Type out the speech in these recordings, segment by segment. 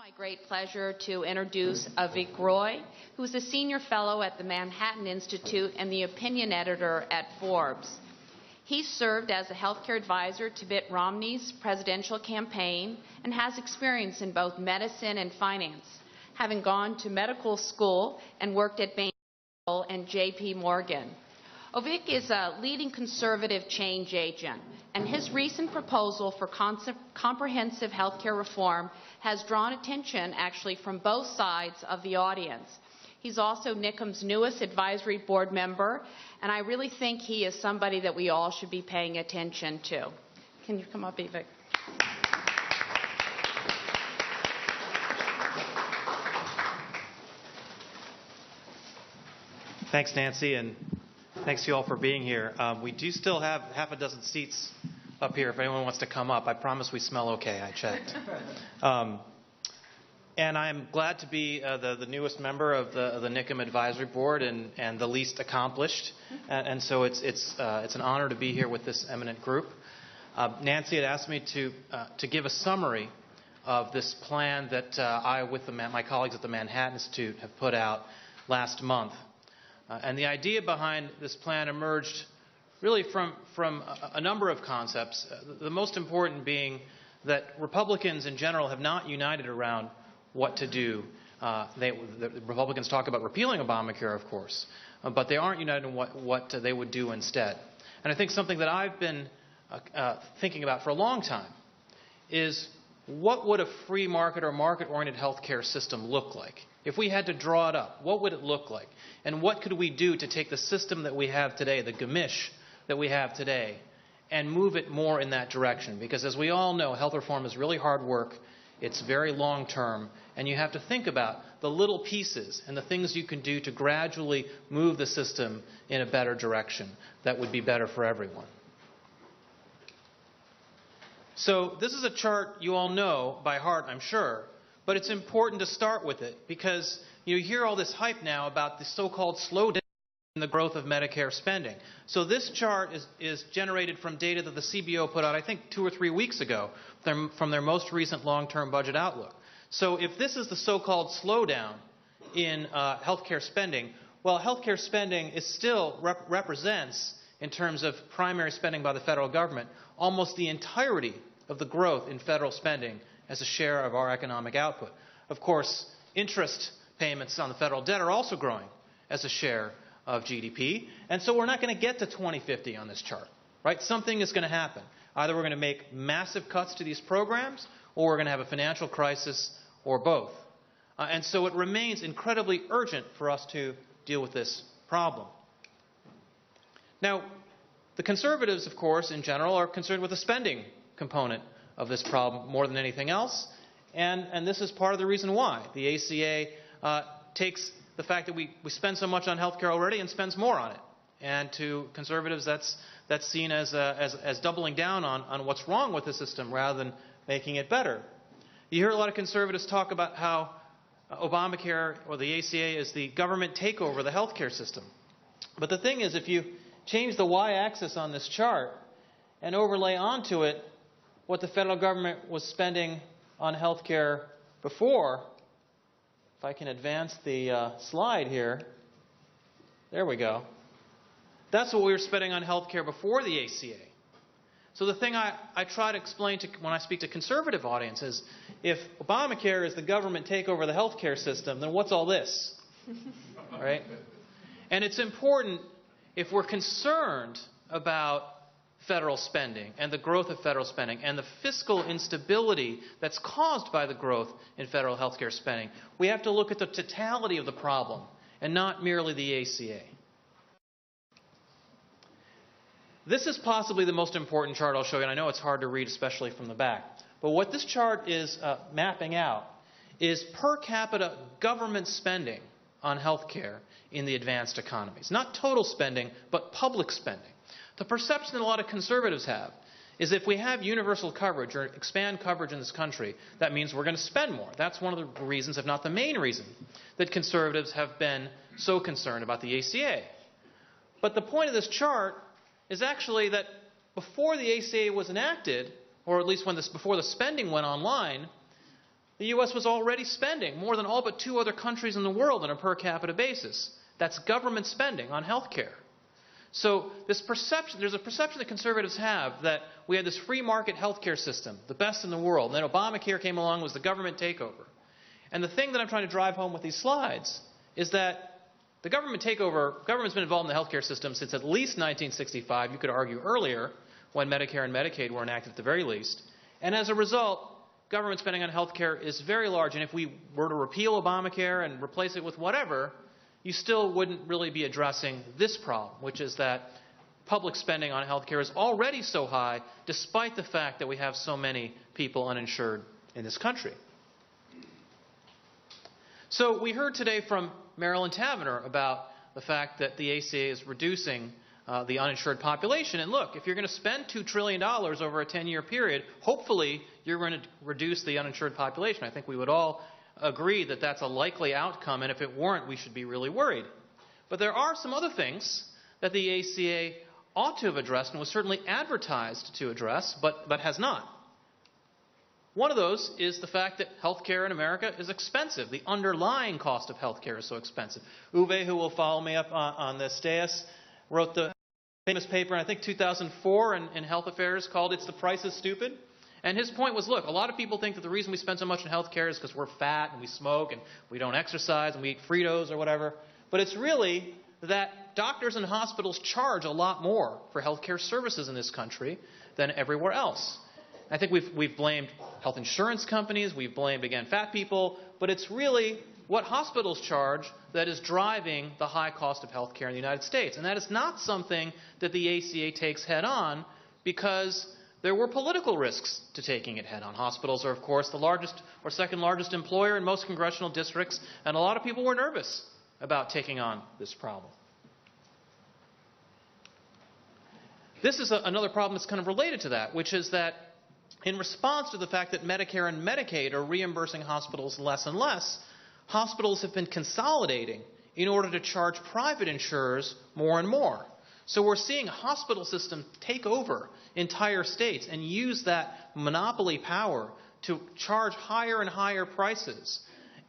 My great pleasure to introduce Avik Roy, who is a senior fellow at the Manhattan Institute and the opinion editor at Forbes. He served as a healthcare advisor to Mitt Romney's presidential campaign and has experience in both medicine and finance, having gone to medical school and worked at Bain and J.P. Morgan. Avik is a leading conservative change agent, and his recent proposal for comprehensive health care reform has drawn attention actually from both sides of the audience. He's also NICM's newest advisory board member, and I really think he is somebody that we all should be paying attention to. Can you come up, Avik? Thanks, Nancy, and thanks to you all for being here. We do still have half a dozen seats up here if anyone wants to come up. I promise we smell okay. I checked. And I'm glad to be the newest member of the NICM Advisory Board and the least accomplished. And so it's an honor to be here with this eminent group. Nancy had asked me to give a summary of this plan that I, with my colleagues at the Manhattan Institute, have put out last month. And the idea behind this plan emerged really from a number of concepts, the most important being that Republicans in general have not united around what to do. The Republicans talk about repealing Obamacare, of course, but they aren't united in what they would do instead. And I think something that I've been thinking about for a long time is what would a free market or market-oriented health care system look like? If we had to draw it up, what would it look like? And what could we do to take the system that we have today, the gamish that we have today, and move it more in that direction? Because as we all know, health reform is really hard work. It's very long-term, and you have to think about the little pieces and the things you can do to gradually move the system in a better direction that would be better for everyone. So this is a chart you all know by heart, I'm sure, but it's important to start with it because you hear all this hype now about the so-called slowdown in the growth of Medicare spending. So this chart is generated from data that the CBO put out, I think, 2 or 3 weeks ago from their most recent long-term budget outlook. So if this is the so-called slowdown in healthcare spending, well, healthcare spending is still represents, in terms of primary spending by the federal government, almost the entirety of the growth in federal spending as a share of our economic output. Of course, interest payments on the federal debt are also growing as a share of GDP, and so we're not going to get to 2050 on this chart, right? Something is going to happen. Either we're going to make massive cuts to these programs, or we're going to have a financial crisis, or both. And so it remains incredibly urgent for us to deal with this problem. Now, the conservatives, of course, in general, are concerned with the spending component of this problem more than anything else, and this is part of the reason why. The ACA takes the fact that we spend so much on healthcare already and spends more on it. And to conservatives, that's seen as doubling down on what's wrong with the system rather than making it better. You hear a lot of conservatives talk about how Obamacare or the ACA is the government takeover of the healthcare system. But the thing is, if you change the y-axis on this chart and overlay onto it what the federal government was spending on healthcare before, if I can advance the slide here, there we go. That's what we were spending on healthcare before the ACA. So the thing I try to explain when I speak to conservative audiences, if Obamacare is the government takeover of the healthcare system, then what's all this? Right? And it's important, if we're concerned about federal spending and the growth of federal spending and the fiscal instability that's caused by the growth in federal healthcare spending, we have to look at the totality of the problem and not merely the ACA. This is possibly the most important chart I'll show you, and I know it's hard to read, especially from the back. But what this chart is mapping out is per capita government spending on healthcare in the advanced economies. Not total spending, but public spending. The perception that a lot of conservatives have is if we have universal coverage or expand coverage in this country, that means we're going to spend more. That's one of the reasons, if not the main reason, that conservatives have been so concerned about the ACA. But the point of this chart is actually that before the ACA was enacted, or at least before the spending went online, The U.S. was already spending more than all but 2 other countries in the world on a per capita basis. That's government spending on health care. So there's a perception that conservatives have that we had this free market health care system, the best in the world, and then Obamacare came along, was the government takeover. And the thing that I'm trying to drive home with these slides is that the government's been involved in the health care system since at least 1965, you could argue earlier, when Medicare and Medicaid were enacted at the very least. And as a result, government spending on health care is very large, and if we were to repeal Obamacare and replace it with whatever, you still wouldn't really be addressing this problem, which is that public spending on health care is already so high, despite the fact that we have so many people uninsured in this country. So we heard today from Marilyn Tavenner about the fact that the ACA is reducing the uninsured population. And look, if you're going to spend $2 trillion over a 10-year period, hopefully you're going to reduce the uninsured population. I think we would all agree that that's a likely outcome, and if it weren't, we should be really worried. But there are some other things that the ACA ought to have addressed and was certainly advertised to address, but has not. One of those is the fact that health care in America is expensive. The underlying cost of health care is so expensive. Uwe, who will follow me up on this dais, wrote the famous paper in, I think, 2004 in Health Affairs called It's the Price is Stupid. And his point was, look, a lot of people think that the reason we spend so much on health care is because we're fat and we smoke and we don't exercise and we eat Fritos or whatever. But it's really that doctors and hospitals charge a lot more for health care services in this country than everywhere else. I think we've blamed health insurance companies, we've blamed, again, fat people, but it's really what hospitals charge that is driving the high cost of health care in the United States. And that is not something that the ACA takes head on because there were political risks to taking it head on. Hospitals are, of course, the largest or second largest employer in most congressional districts, and a lot of people were nervous about taking on this problem. This is another problem that's kind of related to that, which is that in response to the fact that Medicare and Medicaid are reimbursing hospitals less and less, hospitals have been consolidating in order to charge private insurers more and more. So we're seeing hospital systems take over entire states and use that monopoly power to charge higher and higher prices.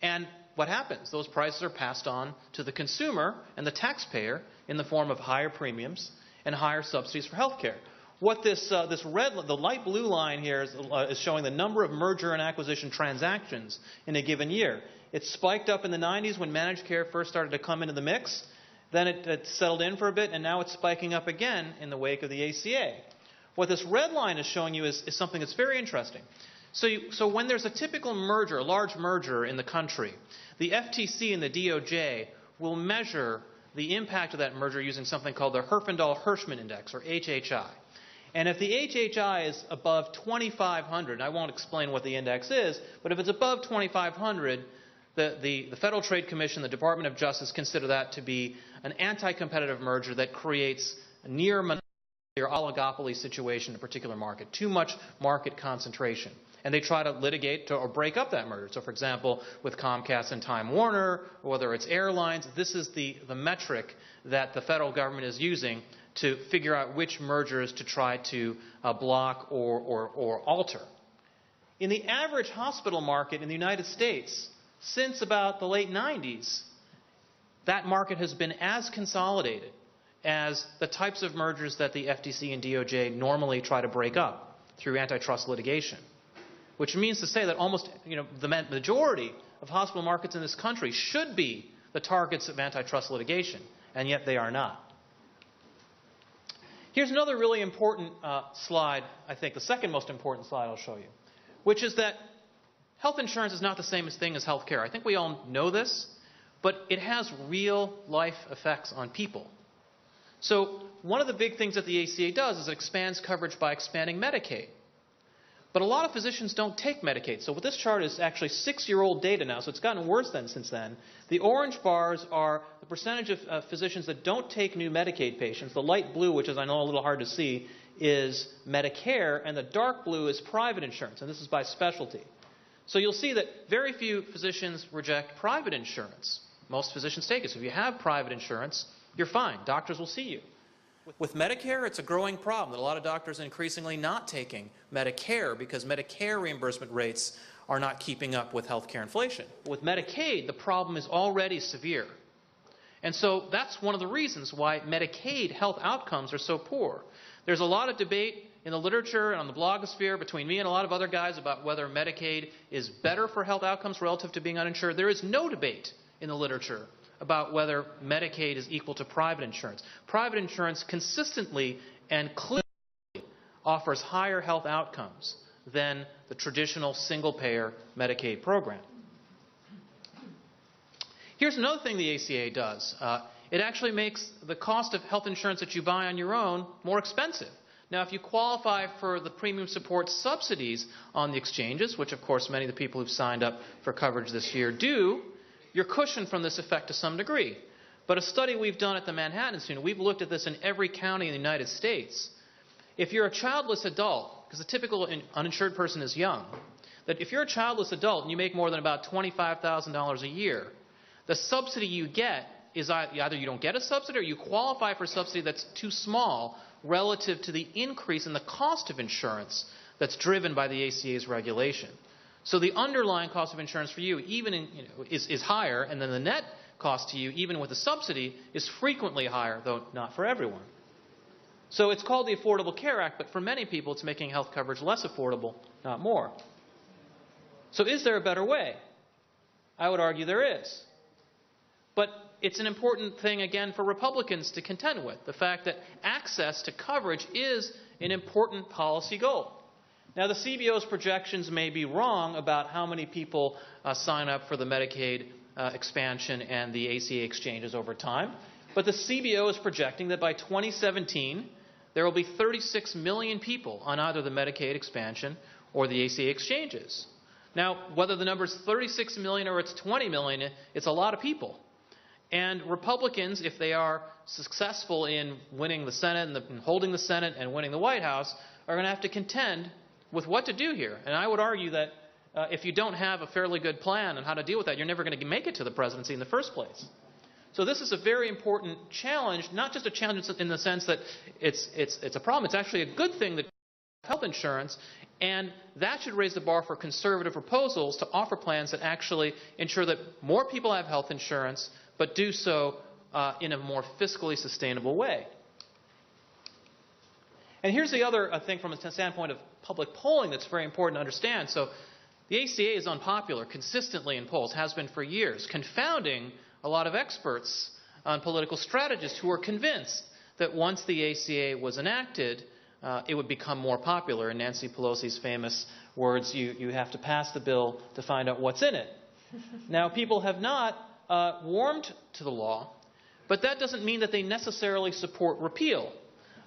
And what happens? Those prices are passed on to the consumer and the taxpayer in the form of higher premiums and higher subsidies for health care. What the light blue line here is showing the number of merger and acquisition transactions in a given year. It spiked up in the 90s when managed care first started to come into the mix. Then it settled in for a bit, and now it's spiking up again in the wake of the ACA. What this red line is showing you is something that's very interesting. So when there's a typical merger, a large merger in the country, the FTC and the DOJ will measure the impact of that merger using something called the Herfindahl-Hirschman Index, or HHI. And if the HHI is above 2,500, and I won't explain what the index is, but if it's above 2,500, the Federal Trade Commission, the Department of Justice consider that to be an anti-competitive merger that creates a near monopoly or oligopoly situation in a particular market, too much market concentration. And they try to litigate or break up that merger. So, for example, with Comcast and Time Warner, or whether it's airlines, this is the metric that the federal government is using to figure out which mergers to try to block or alter. In the average hospital market in the United States, since about the late 90s, that market has been as consolidated as the types of mergers that the FTC and DOJ normally try to break up through antitrust litigation. Which means to say that almost, the majority of hospital markets in this country should be the targets of antitrust litigation, and yet they are not. Here's another really important slide, I think, the second most important slide I'll show you, which is that health insurance is not the same thing as health care. I think we all know this, but it has real life effects on people. So one of the big things that the ACA does is it expands coverage by expanding Medicaid. But a lot of physicians don't take Medicaid. So what this chart is actually 6-year-old data now, so it's gotten worse since then. The orange bars are the percentage of physicians that don't take new Medicaid patients. The light blue, which is I know a little hard to see, is Medicare, and the dark blue is private insurance, and this is by specialty. So you'll see that very few physicians reject private insurance. Most physicians take it. So if you have private insurance, you're fine. Doctors will see you. With Medicare, it's a growing problem that a lot of doctors are increasingly not taking Medicare because Medicare reimbursement rates are not keeping up with healthcare inflation. With Medicaid, the problem is already severe. And so that's one of the reasons why Medicaid health outcomes are so poor. There's a lot of debate in the literature and on the blogosphere between me and a lot of other guys about whether Medicaid is better for health outcomes relative to being uninsured. There is no debate in the literature about whether Medicaid is equal to private insurance. Private insurance consistently and clearly offers higher health outcomes than the traditional single-payer Medicaid program. Here's another thing the ACA does. It actually makes the cost of health insurance that you buy on your own more expensive. Now, if you qualify for the premium support subsidies on the exchanges, which of course many of the people who've signed up for coverage this year do, you're cushioned from this effect to some degree. But a study we've done at the Manhattan Institute, we've looked at this in every county in the United States. If you're a childless adult, because the typical uninsured person is young, that if you're a childless adult and you make more than about $25,000 a year, the subsidy you get is either you don't get a subsidy or you qualify for a subsidy that's too small relative to the increase in the cost of insurance that's driven by the ACA's regulation. So the underlying cost of insurance for you is higher, and then the net cost to you, even with a subsidy, is frequently higher, though not for everyone. So it's called the Affordable Care Act, but for many people it's making health coverage less affordable, not more. So is there a better way? I would argue there is. But it's an important thing, again, for Republicans to contend with, the fact that access to coverage is an important policy goal. Now, the CBO's projections may be wrong about how many people sign up for the Medicaid expansion and the ACA exchanges over time, but the CBO is projecting that by 2017, there will be 36 million people on either the Medicaid expansion or the ACA exchanges. Now, whether the number is 36 million or it's 20 million, it's a lot of people. And Republicans, if they are successful in winning the Senate and holding the Senate and winning the White House, are going to have to contend with what to do here. And I would argue that if you don't have a fairly good plan on how to deal with that, you're never going to make it to the presidency in the first place. So this is a very important challenge, not just a challenge in the sense that it's a problem. It's actually a good thing that health insurance, and that should raise the bar for conservative proposals to offer plans that actually ensure that more people have health insurance, but do so in a more fiscally sustainable way. And here's the other thing from a standpoint of public polling that's very important to understand. So the ACA is unpopular consistently in polls, has been for years, confounding a lot of experts on political strategists who are convinced that once the ACA was enacted, it would become more popular. In Nancy Pelosi's famous words, you have to pass the bill to find out what's in it. Now, people have not warmed to the law, but that doesn't mean that they necessarily support repeal.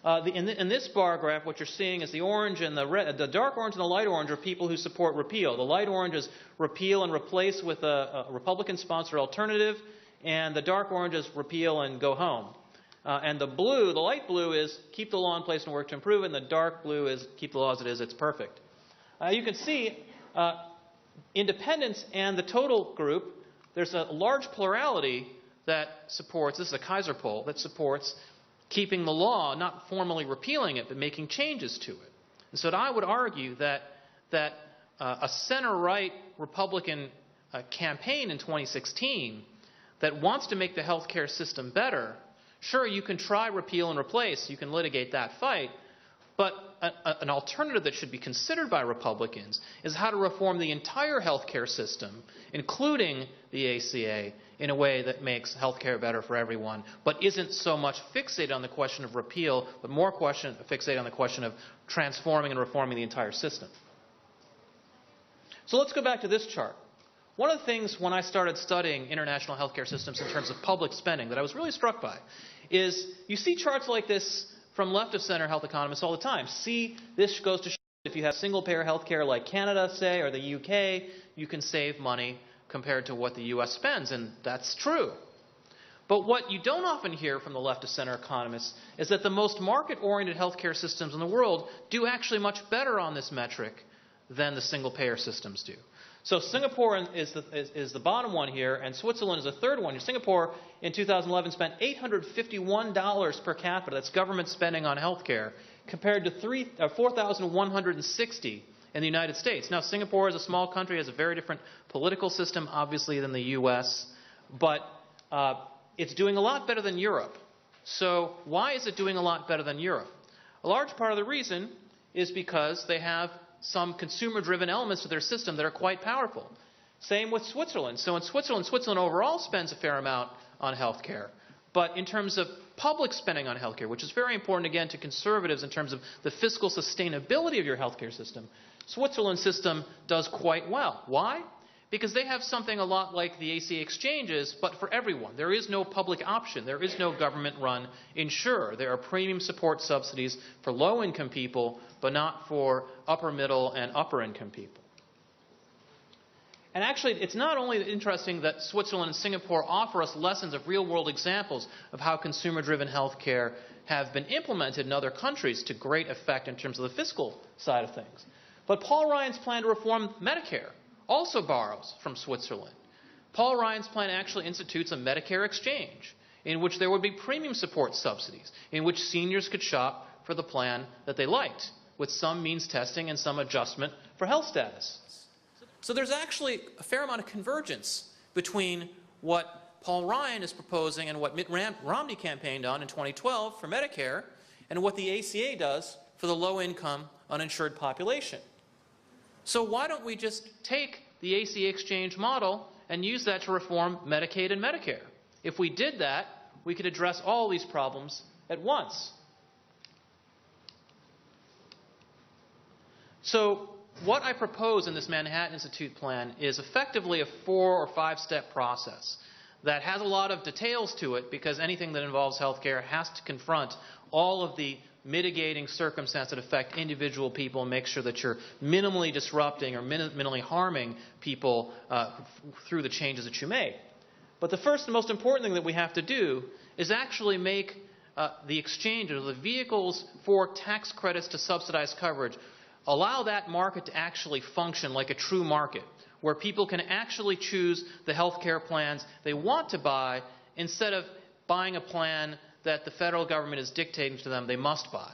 In this bar graph, what you're seeing is the orange and the red, the dark orange and the light orange are people who support repeal. The light orange is repeal and replace with a Republican-sponsored alternative, and the dark orange is repeal and go home. And the light blue is keep the law in place and work to improve it, and the dark blue is keep the law as it is, it's perfect. You can see independents and the total group, there's a large plurality that supports, this is a Kaiser poll, that supports keeping the law, not formally repealing it, but making changes to it. And so I would argue that a center-right Republican campaign in 2016 that wants to make the health care system better, sure, you can try repeal and replace, you can litigate that fight, but an alternative that should be considered by Republicans is how to reform the entire health care system, including the ACA, in a way that makes health care better for everyone, but isn't so much fixated on the question of repeal, but more fixated on the question of transforming and reforming the entire system. So let's go back to this chart. One of the things when I started studying international healthcare systems in terms of public spending that I was really struck by is you see charts like this from left of center health economists all the time. See, this goes to show if you have single-payer healthcare like Canada, say, or the UK, you can save money compared to what the U.S. spends, and that's true. But what you don't often hear from the left of center economists is that the most market-oriented healthcare systems in the world do actually much better on this metric than the single-payer systems do. So Singapore is the bottom one here, and Switzerland is the third one. Singapore in 2011 spent $851 per capita, that's government spending on health care, compared to $4,160 in the United States. Now, Singapore is a small country, has a very different political system, obviously, than the U.S., but it's doing a lot better than Europe. So why is it doing a lot better than Europe? A large part of the reason is because they have some consumer-driven elements to their system that are quite powerful. Same with Switzerland. So in Switzerland overall spends a fair amount on health care. But in terms of public spending on health care, which is very important, again, to conservatives in terms of the fiscal sustainability of your health care system, Switzerland's system does quite well. Why? Because they have something a lot like the ACA exchanges, but for everyone. There is no public option. There is no government-run insurer. There are premium support subsidies for low-income people, but not for upper-middle and upper-income people. And actually, it's not only interesting that Switzerland and Singapore offer us lessons of real-world examples of how consumer-driven health care have been implemented in other countries to great effect in terms of the fiscal side of things. But Paul Ryan's plan to reform Medicare also borrows from Switzerland. Paul Ryan's plan actually institutes a Medicare exchange in which there would be premium support subsidies, in which seniors could shop for the plan that they liked, with some means testing and some adjustment for health status. So there's actually a fair amount of convergence between what Paul Ryan is proposing and what Mitt Romney campaigned on in 2012 for Medicare and what the ACA does for the low-income uninsured population. So why don't we just take the ACA exchange model and use that to reform Medicaid and Medicare? If we did that, we could address all these problems at once. So what I propose in this Manhattan Institute plan is effectively a 4 or 5-step process that has a lot of details to it, because anything that involves healthcare has to confront all of the mitigating circumstances that affect individual people and make sure that you're minimally disrupting or minimally harming people through the changes that you make. But the first and most important thing that we have to do is actually make the exchanges, the vehicles for tax credits to subsidize coverage, allow that market to actually function like a true market, where people can actually choose the health care plans they want to buy instead of buying a plan that the federal government is dictating to them they must buy.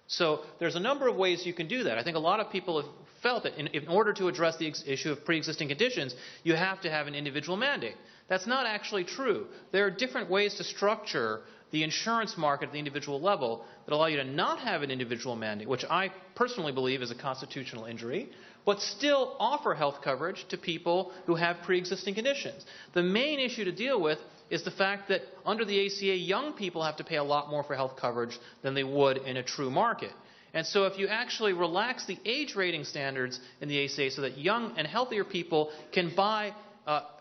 So there's a number of ways you can do that. I think a lot of people have felt that in order to address the issue of pre-existing conditions, you have to have an individual mandate. That's not actually true. There are different ways to structure the insurance market at the individual level that allow you to not have an individual mandate, which I personally believe is a constitutional injury, but still offer health coverage to people who have pre-existing conditions. The main issue to deal with is the fact that under the ACA, young people have to pay a lot more for health coverage than they would in a true market. And so if you actually relax the age rating standards in the ACA so that young and healthier people can buy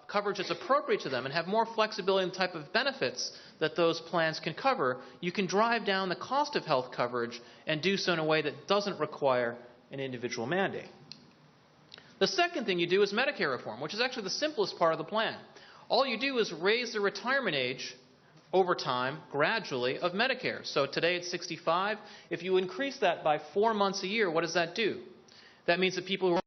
coverage that's appropriate to them and have more flexibility in the type of benefits that those plans can cover, you can drive down the cost of health coverage and do so in a way that doesn't require an individual mandate. The second thing you do is Medicare reform, which is actually the simplest part of the plan. All you do is raise the retirement age over time, gradually, of Medicare. So today it's 65. If you increase that by 4 months a year, what does that do? That means that people who are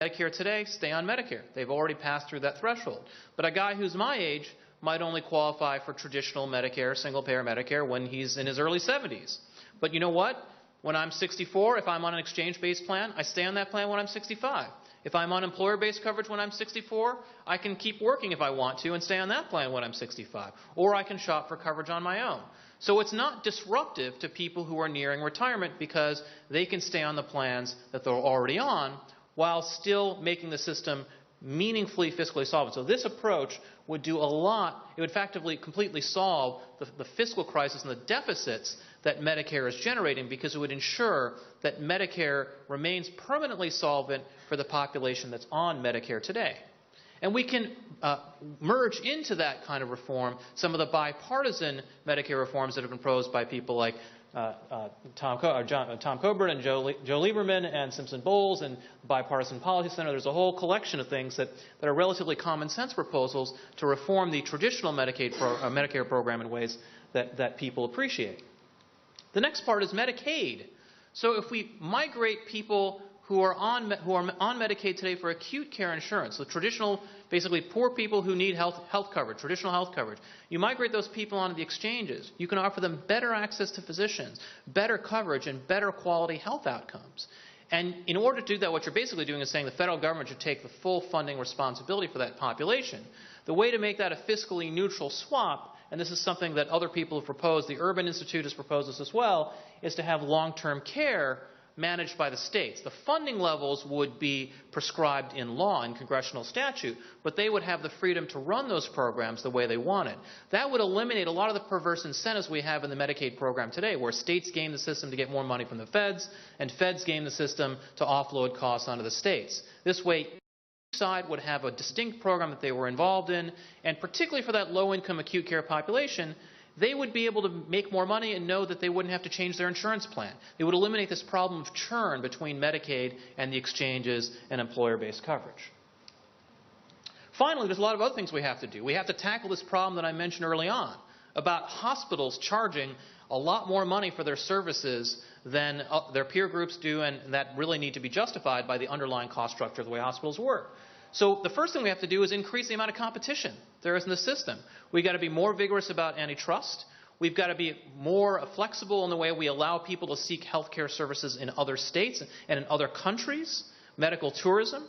on Medicare today stay on Medicare. They've already passed through that threshold. But a guy who's my age might only qualify for traditional Medicare, single-payer Medicare, when he's in his early 70s. But you know what? When I'm 64, if I'm on an exchange-based plan, I stay on that plan when I'm 65. If I'm on employer-based coverage when I'm 64, I can keep working if I want to and stay on that plan when I'm 65. Or I can shop for coverage on my own. So it's not disruptive to people who are nearing retirement because they can stay on the plans that they're already on while still making the system meaningfully fiscally solvent. So this approach would do a lot. It would effectively completely solve the fiscal crisis and the deficits that Medicare is generating, because it would ensure that Medicare remains permanently solvent for the population that's on Medicare today. And we can merge into that kind of reform some of the bipartisan Medicare reforms that have been proposed by people like Tom Coburn and Joe Lieberman and Simpson Bowles and the Bipartisan Policy Center. There's a whole collection of things that are relatively common sense proposals to reform the traditional Medicare program in ways that people appreciate. The next part is Medicaid. So if we migrate people who are on Medicaid today for acute care insurance, so traditional, basically poor people who need health coverage, traditional health coverage, you migrate those people onto the exchanges. You can offer them better access to physicians, better coverage, and better quality health outcomes. And in order to do that, what you're basically doing is saying the federal government should take the full funding responsibility for that population. The way to make that a fiscally neutral swap, and this is something that other people have proposed, the Urban Institute has proposed this as well, is to have long-term care managed by the states. The funding levels would be prescribed in law, in congressional statute, but they would have the freedom to run those programs the way they wanted. That would eliminate a lot of the perverse incentives we have in the Medicaid program today, where states game the system to get more money from the feds, and feds game the system to offload costs onto the states. This way, each side would have a distinct program that they were involved in, and particularly for that low-income acute care population, they would be able to make more money and know that they wouldn't have to change their insurance plan. It would eliminate this problem of churn between Medicaid and the exchanges and employer-based coverage. Finally, there's a lot of other things we have to do. We have to tackle this problem that I mentioned early on about hospitals charging a lot more money for their services than their peer groups do, and that really need to be justified by the underlying cost structure of the way hospitals work. So the first thing we have to do is increase the amount of competition there is in the system. We've got to be more vigorous about antitrust. We've got to be more flexible in the way we allow people to seek health care services in other states and in other countries, medical tourism.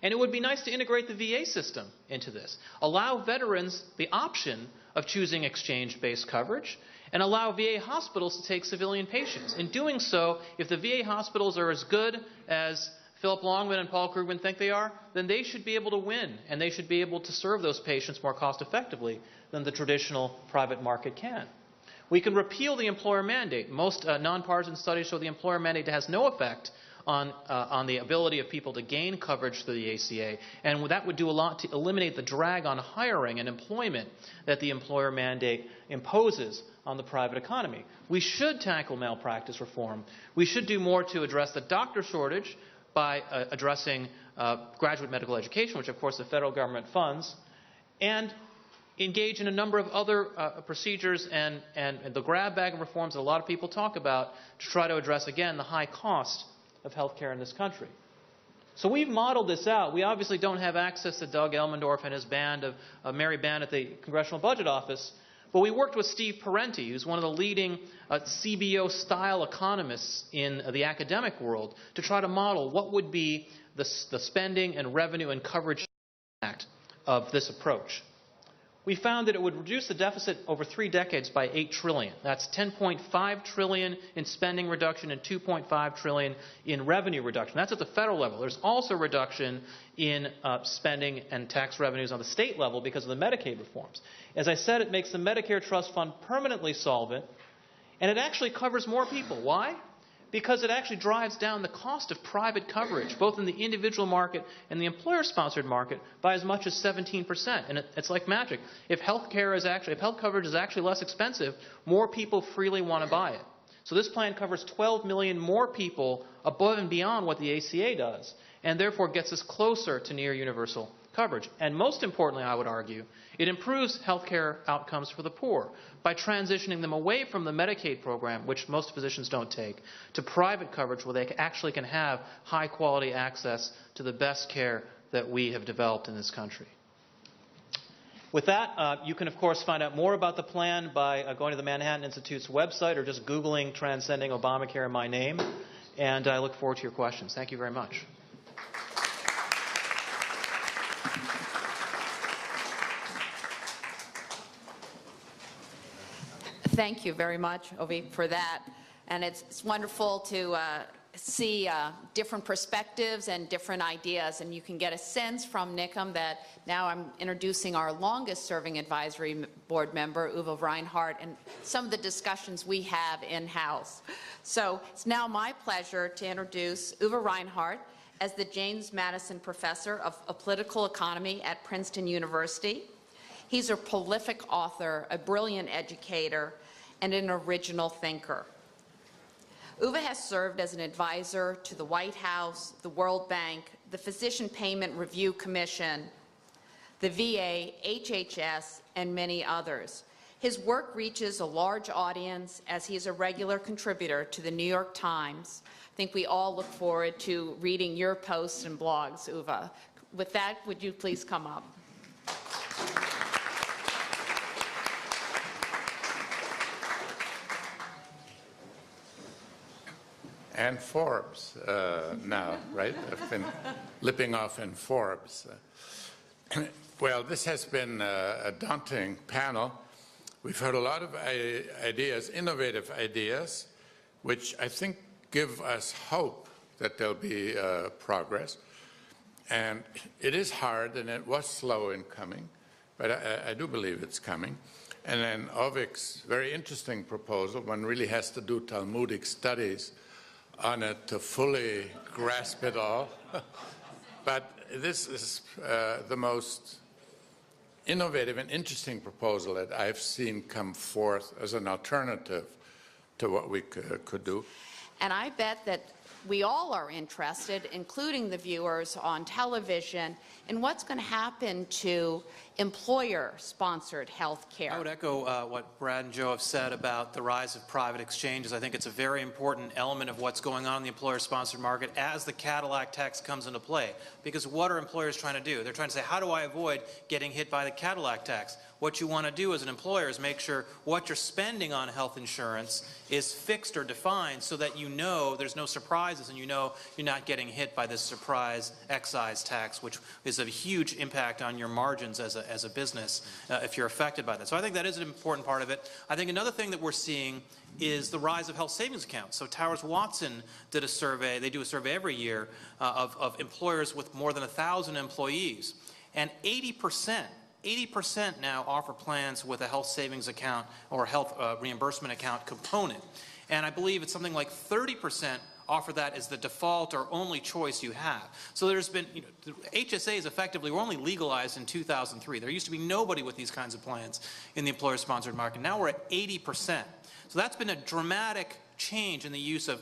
And it would be nice to integrate the VA system into this. Allow veterans the option of choosing exchange-based coverage, and allow VA hospitals to take civilian patients. In doing so, if the VA hospitals are as good as Philip Longman and Paul Krugman think they are, then they should be able to win, and they should be able to serve those patients more cost-effectively than the traditional private market can. We can repeal the employer mandate. Most nonpartisan studies show the employer mandate has no effect on the ability of people to gain coverage through the ACA, and that would do a lot to eliminate the drag on hiring and employment that the employer mandate imposes on the private economy. We should tackle malpractice reform. We should do more to address the doctor shortage by addressing graduate medical education, which of course the federal government funds, and engage in a number of other procedures and the grab bag of reforms that a lot of people talk about to try to address, again, the high cost of health care in this country. So we've modeled this out. We obviously don't have access to Doug Elmendorf and his band of merry band at the Congressional Budget Office, but we worked with Steve Parenti, who's one of the leading CBO-style economists in the academic world, to try to model what would be the spending and revenue and coverage impact of this approach. We found that it would reduce the deficit over 3 decades by $8 trillion. That's $10.5 trillion in spending reduction and $2.5 trillion in revenue reduction. That's at the federal level. There's also reduction in spending and tax revenues on the state level because of the Medicaid reforms. As I said, it makes the Medicare Trust Fund permanently solvent, and it actually covers more people. Why? Because it actually drives down the cost of private coverage, both in the individual market and the employer-sponsored market, by as much as 17%. And it's like magic. If health coverage is actually less expensive, more people freely want to buy it. So this plan covers 12 million more people above and beyond what the ACA does, and therefore gets us closer to near universal coverage. And most importantly, I would argue, it improves health care outcomes for the poor by transitioning them away from the Medicaid program, which most physicians don't take, to private coverage where they actually can have high-quality access to the best care that we have developed in this country. With that, you can, of course, find out more about the plan by going to the Manhattan Institute's website or just Googling Transcending Obamacare in my name. And I look forward to your questions. Thank you very much. Thank you very much, Avik, for that. And it's wonderful to see different perspectives and different ideas. And you can get a sense from NICM that now I'm introducing our longest-serving advisory board member, Uwe Reinhardt, and some of the discussions we have in-house. So it's now my pleasure to introduce Uwe Reinhardt as the James Madison Professor of Political Economy at Princeton University. He's a prolific author, a brilliant educator, and an original thinker. Uwe has served as an advisor to the White House, the World Bank, the Physician Payment Review Commission, the VA, HHS, and many others. His work reaches a large audience as he is a regular contributor to the New York Times. I think we all look forward to reading your posts and blogs, Uwe. With that, would you please come up? and Forbes now, right? I've been lipping off in Forbes. Well, this has been a daunting panel. We've heard a lot of ideas, innovative ideas, which I think give us hope that there'll be progress. And it is hard, and it was slow in coming, but I do believe it's coming. And then Avik's very interesting proposal, one really has to do Talmudic studies on it to fully grasp it all. But this is the most innovative and interesting proposal that I've seen come forth as an alternative to what we could do. And I bet that we all are interested, including the viewers on television, in what's going to happen to employer-sponsored health care. I would echo what Brad and Joe have said about the rise of private exchanges. I think it's a very important element of what's going on in the employer-sponsored market as the Cadillac tax comes into play. Because what are employers trying to do? They're trying to say, how do I avoid getting hit by the Cadillac tax? What you want to do as an employer is make sure what you're spending on health insurance is fixed or defined so that you know there's no surprises and you know you're not getting hit by this surprise excise tax, which is a huge impact on your margins as a business if you're affected by that. So I think that is an important part of it. I think another thing that we're seeing is the rise of health savings accounts. So Towers Watson did a survey, they do a survey every year of employers with more than 1,000 employees. And 80% now offer plans with a health savings account or health reimbursement account component. And I believe it's something like 30% offer that as the default or only choice you have. So there's been, the HSAs effectively were only legalized in 2003. There used to be nobody with these kinds of plans in the employer-sponsored market. Now we're at 80%. So that's been a dramatic change in the use of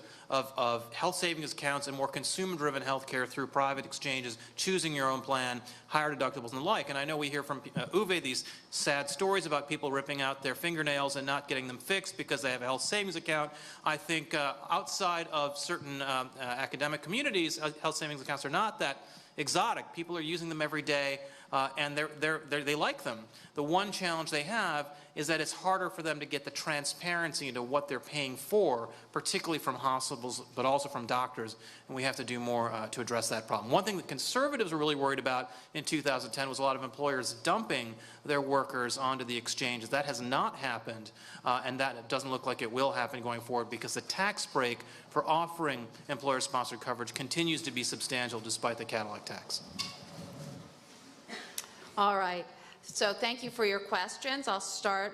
health savings accounts and more consumer-driven health care through private exchanges, choosing your own plan, higher deductibles and the like. And I know we hear from Uwe these sad stories about people ripping out their fingernails and not getting them fixed because they have a health savings account. I think outside of certain academic communities, health savings accounts are not that exotic. People are using them every day, and they like them. The one challenge they have is that it's harder for them to get the transparency into what they're paying for, particularly from hospitals, but also from doctors, and we have to do more to address that problem. One thing that conservatives were really worried about in 2010 was a lot of employers dumping their workers onto the exchanges. That has not happened, and that doesn't look like it will happen going forward because the tax break for offering employer-sponsored coverage continues to be substantial despite the Cadillac tax. All right. So thank you for your questions. I'll start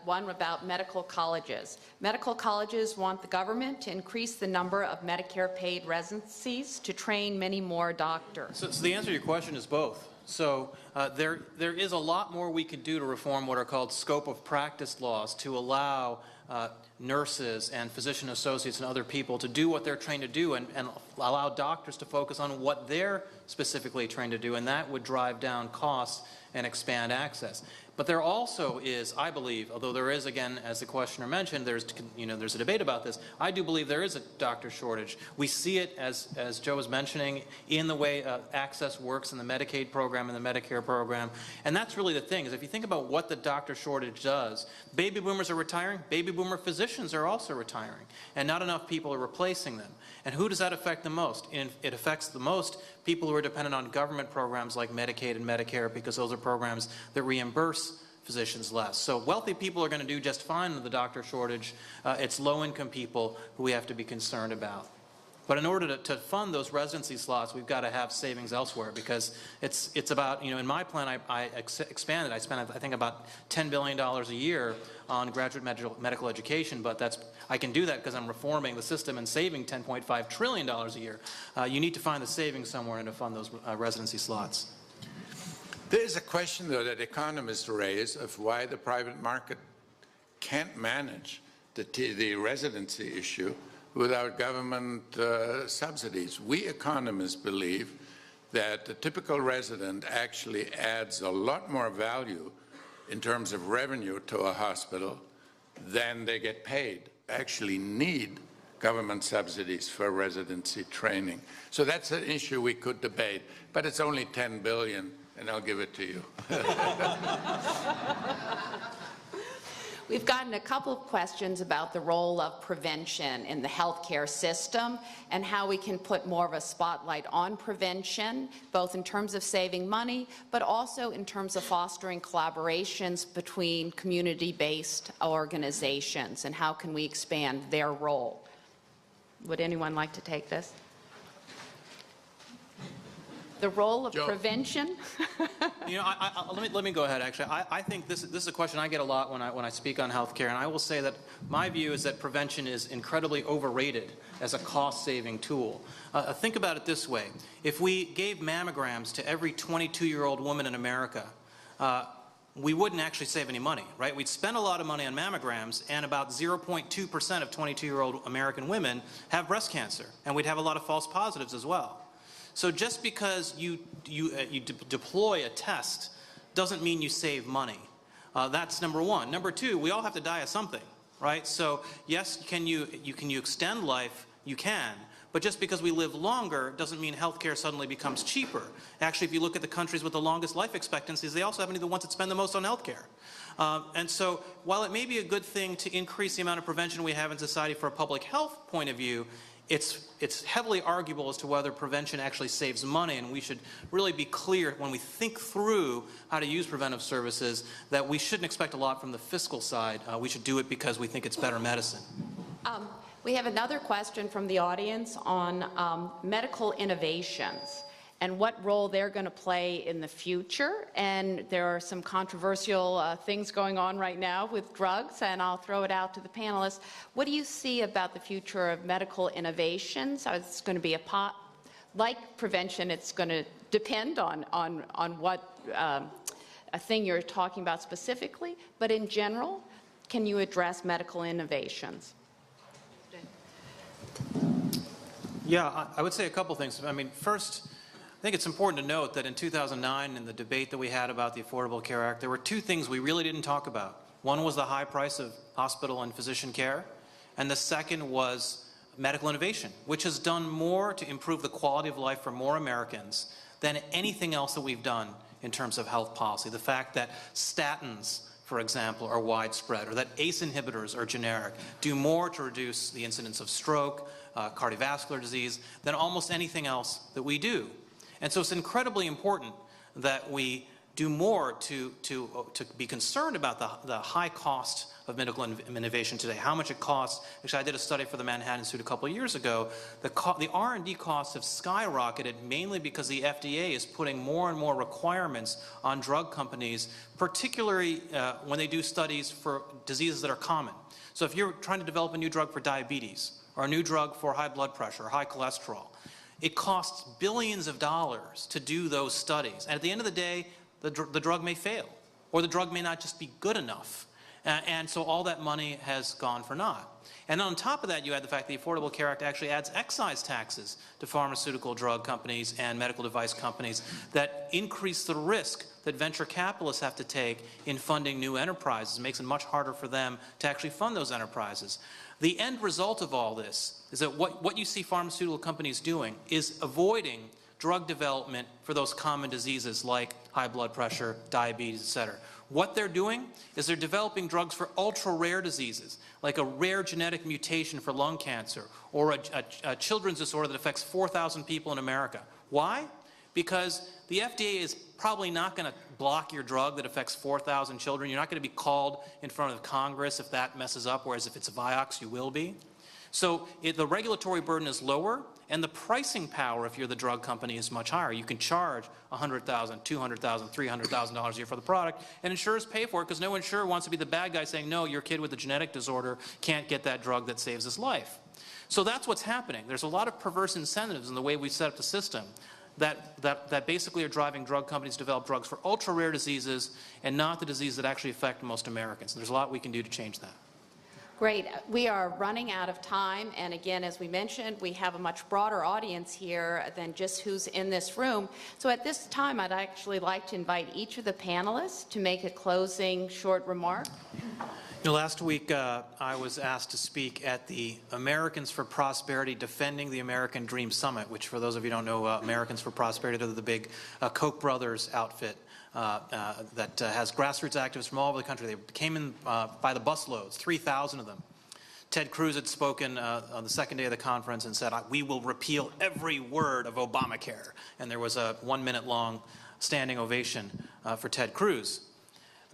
one about medical colleges. Medical colleges want the government to increase the number of Medicare-paid residencies to train many more doctors. So the answer to your question is both. So there is a lot more we could do to reform what are called scope of practice laws to allow nurses and physician associates and other people to do what they're trained to do and allow doctors to focus on what they're specifically trained to do, and that would drive down costs and expand access. But there also is, I believe, although there is, again, as the questioner mentioned, there's a debate about this, I do believe there is a doctor shortage. We see it, as Joe was mentioning, in the way access works in the Medicaid program and the Medicare program. And that's really the thing, is if you think about what the doctor shortage does, baby boomers are retiring, baby boomer physicians are also retiring, and not enough people are replacing them. And who does that affect the most? It affects the most people who are dependent on government programs like Medicaid and Medicare, because those are programs that reimburse physicians less. So wealthy people are going to do just fine with the doctor shortage. It's low-income people who we have to be concerned about. But in order to fund those residency slots, we've got to have savings elsewhere, because it's about, in my plan, I expanded. I spent, I think, about $10 billion a year on graduate medical education, but I can do that because I'm reforming the system and saving $10.5 trillion a year. You need to find the savings somewhere and to fund those residency slots. There is a question, though, that economists raise of why the private market can't manage the residency issue without government subsidies. We economists believe that the typical resident actually adds a lot more value in terms of revenue to a hospital than they get paid. Actually need government subsidies for residency training. So that's an issue we could debate, but it's only $10 billion. And I'll give it to you. We've We've gotten a couple of questions about the role of prevention in the healthcare system and how we can put more of a spotlight on prevention, both in terms of saving money, but also in terms of fostering collaborations between community-based organizations, and how can we expand their role. Would anyone like to take this? The role of prevention? You know, let me go ahead. Actually, I think this is a question I get a lot when I speak on healthcare, and I will say that my view is that prevention is incredibly overrated as a cost-saving tool. Think about it this way: if we gave mammograms to every 22-year-old woman in America, we wouldn't actually save any money, right? We'd spend a lot of money on mammograms, and about 0.2% of 22-year-old American women have breast cancer, and we'd have a lot of false positives as well. So just because you deploy a test doesn't mean you save money. That's number one. Number two, we all have to die of something, right? So yes, can you extend life? You can. But just because we live longer doesn't mean healthcare suddenly becomes cheaper. Actually, if you look at the countries with the longest life expectancies, they also happen to be the ones that spend the most on healthcare. And so while it may be a good thing to increase the amount of prevention we have in society for a public health point of view, it's heavily arguable as to whether prevention actually saves money, and we should really be clear when we think through how to use preventive services that we shouldn't expect a lot from the fiscal side. We should do it because we think it's better medicine. We have another question from the audience on medical innovations and what role they're going to play in the future. And there are some controversial things going on right now with drugs, and I'll throw it out to the panelists. What do you see about the future of medical innovations? It's going to be like prevention, it's going to depend on what a thing you're talking about specifically, but in general, can you address medical innovations? Yeah, I would say a couple things. I mean, first, I think it's important to note that in 2009, in the debate that we had about the Affordable Care Act, there were two things we really didn't talk about. One was the high price of hospital and physician care, and the second was medical innovation, which has done more to improve the quality of life for more Americans than anything else that we've done in terms of health policy. The fact that statins, for example, are widespread, or that ACE inhibitors are generic, do more to reduce the incidence of stroke, cardiovascular disease, than almost anything else that we do. And so it's incredibly important that we do more to be concerned about the high cost of medical innovation today, how much it costs. Actually, I did a study for the Manhattan Institute a couple of years ago. The R&D costs have skyrocketed mainly because the FDA is putting more and more requirements on drug companies, particularly when they do studies for diseases that are common. So if you're trying to develop a new drug for diabetes, or a new drug for high blood pressure, or high cholesterol, it costs billions of dollars to do those studies. And at the end of the day, the drug may fail, or the drug may not just be good enough. And so all that money has gone for naught. And on top of that, you add the fact the Affordable Care Act actually adds excise taxes to pharmaceutical drug companies and medical device companies that increase the risk that venture capitalists have to take in funding new enterprises. It makes it much harder for them to actually fund those enterprises. The end result of all this is that what you see pharmaceutical companies doing is avoiding drug development for those common diseases like high blood pressure, diabetes, etc. What they're doing is they're developing drugs for ultra-rare diseases, like a rare genetic mutation for lung cancer, or a children's disorder that affects 4,000 people in America. Why? Because the FDA is probably not going to block your drug that affects 4,000 children. You're not going to be called in front of Congress if that messes up, whereas if it's Vioxx, you will be. So the regulatory burden is lower, and the pricing power, if you're the drug company, is much higher. You can charge $100,000, $200,000, $300,000 a year for the product, and insurers pay for it because no insurer wants to be the bad guy saying, no, your kid with a genetic disorder can't get that drug that saves his life. So that's what's happening. There's a lot of perverse incentives in the way we've set up the system that basically are driving drug companies to develop drugs for ultra-rare diseases and not the diseases that actually affect most Americans. And there's a lot we can do to change that. Great. We are running out of time, and again, as we mentioned, we have a much broader audience here than just who's in this room. So at this time, I'd actually like to invite each of the panelists to make a closing short remark. You know, last week, I was asked to speak at the Americans for Prosperity Defending the American Dream Summit, which, for those of you who don't know, Americans for Prosperity, they're the big Koch brothers outfit. that has grassroots activists from all over the country. They came in by the busloads, 3,000 of them. Ted Cruz had spoken on the second day of the conference and said, "We will repeal every word of Obamacare." And there was a 1-minute-long standing ovation for Ted Cruz.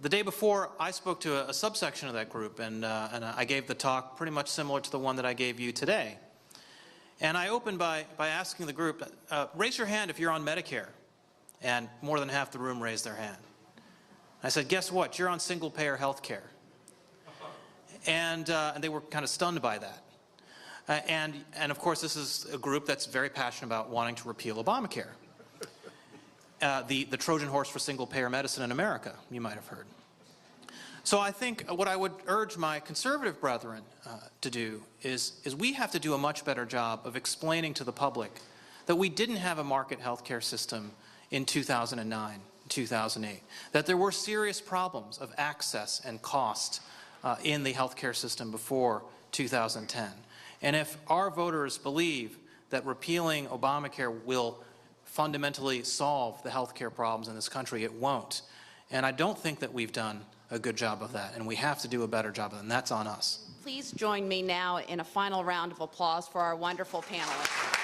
The day before, I spoke to a subsection of that group, and I gave the talk pretty much similar to the one that I gave you today. And I opened by asking the group, raise your hand if you're on Medicare. And more than half the room raised their hand. I said, guess what? You're on single-payer health care. And they were kind of stunned by that. And of course, this is a group that's very passionate about wanting to repeal Obamacare. The Trojan horse for single-payer medicine in America, you might have heard. So I think what I would urge my conservative brethren to do is we have to do a much better job of explaining to the public that we didn't have a market healthcare system in 2009, 2008, that there were serious problems of access and cost in the healthcare system before 2010. And if our voters believe that repealing Obamacare will fundamentally solve the healthcare problems in this country, it won't. And I don't think that we've done a good job of that, and we have to do a better job of it, and that's on us. Please join me now in a final round of applause for our wonderful panelists.